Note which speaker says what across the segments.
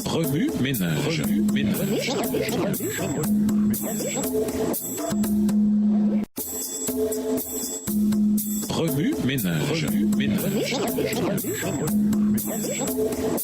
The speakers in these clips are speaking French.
Speaker 1: Remue ménage. Remue ménage.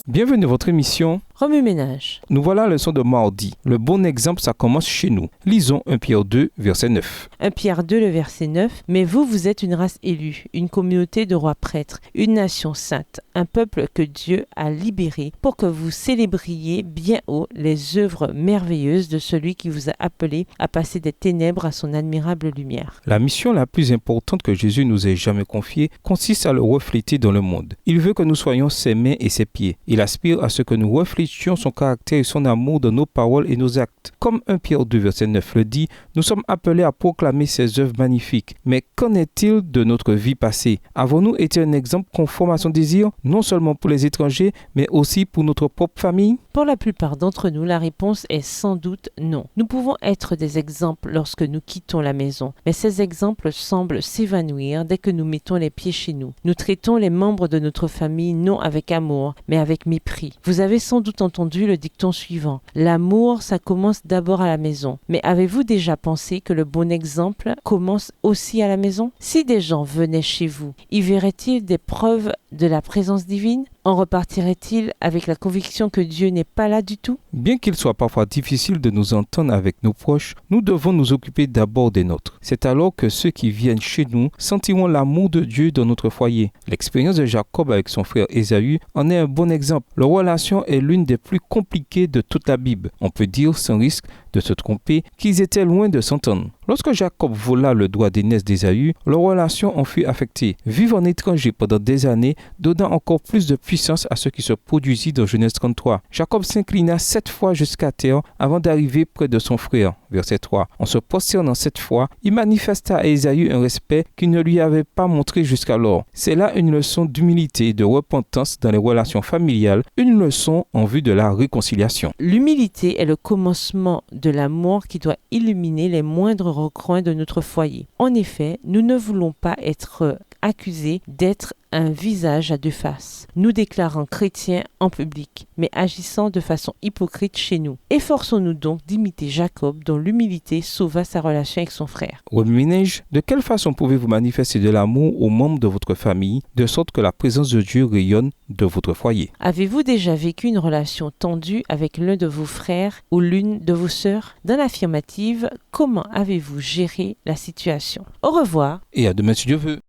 Speaker 2: Bienvenue dans votre émission
Speaker 3: Remue ménage.
Speaker 2: Nous voilà à la leçon de mardi. Le bon exemple, ça commence chez nous. Lisons 1 Pierre 2, verset 9.
Speaker 3: 1 Pierre 2, le verset 9. Mais vous êtes une race élue, une communauté de rois prêtres, une nation sainte, un peuple que Dieu a libéré pour que vous célébriez bien haut les œuvres merveilleuses de celui qui vous a appelé à passer des ténèbres à son admirable lumière.
Speaker 2: La mission la plus importante que Jésus nous ait jamais confiée consiste à le refléter dans le monde. Il veut que nous soyons ses mains et ses pieds. Il aspire à ce que nous reflétions son caractère et son amour dans nos paroles et nos actes. Comme 1 Pierre 2, verset 9 le dit, nous sommes appelés à proclamer ses œuvres magnifiques. Mais qu'en est-il de notre vie passée? Avons-nous été un exemple conforme à son désir, non seulement pour les étrangers, mais aussi pour notre propre famille?
Speaker 3: Pour la plupart d'entre nous, la réponse est sans doute non. Nous pouvons être des exemples lorsque nous quittons la maison, mais ces exemples semblent s'évanouir dès que nous mettons les pieds chez nous. Nous traitons les membres de notre famille non avec amour, mais avec mépris. Vous avez sans doute entendu le dicton suivant. L'amour, ça commence d'abord à la maison. Mais avez-vous déjà pensé que le bon exemple commence aussi à la maison? Si des gens venaient chez vous, y verraient-ils des preuves de la présence divine? En repartirait-il avec la conviction que Dieu n'est pas là du tout?
Speaker 2: Bien qu'il soit parfois difficile de nous entendre avec nos proches, nous devons nous occuper d'abord des nôtres. C'est alors que ceux qui viennent chez nous sentiront l'amour de Dieu dans notre foyer. L'expérience de Jacob avec son frère Ésaü en est un bon exemple. Leur relation est l'une des plus compliquées de toute la Bible. On peut dire sans risque de se tromper qu'ils étaient loin de s'entendre. Lorsque Jacob vola le doigt d'aînesse d'Ésaü, leur relation en fut affectée. Vivre en étranger pendant des années, donnant encore plus de puissance à ce qui se produisit dans Genèse 33. Jacob s'inclina 7 fois jusqu'à terre avant d'arriver près de son frère. Verset 3. En se prosternant 7 fois, il manifesta à Ésaü un respect qu'il ne lui avait pas montré jusqu'alors. C'est là une leçon d'humilité et de repentance dans les relations familiales, une leçon en vue de la réconciliation.
Speaker 3: L'humilité est le commencement de l'amour qui doit illuminer les moindres recoins de notre foyer. En effet, nous ne voulons pas être accusés d'être un visage à deux faces, nous déclarant chrétiens en public, mais agissant de façon hypocrite chez nous. Efforçons-nous donc d'imiter Jacob, dont l'humilité sauva sa relation avec son frère.
Speaker 2: Remue ménage, de quelle façon pouvez-vous manifester de l'amour aux membres de votre famille, de sorte que la présence de Dieu rayonne de votre foyer?
Speaker 3: Avez-vous déjà vécu une relation tendue avec l'un de vos frères ou l'une de vos sœurs? Dans l'affirmative, comment avez-vous géré la situation? Au revoir.
Speaker 2: Et à demain si Dieu veut.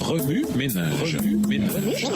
Speaker 1: Remue ménage. Remue ménage.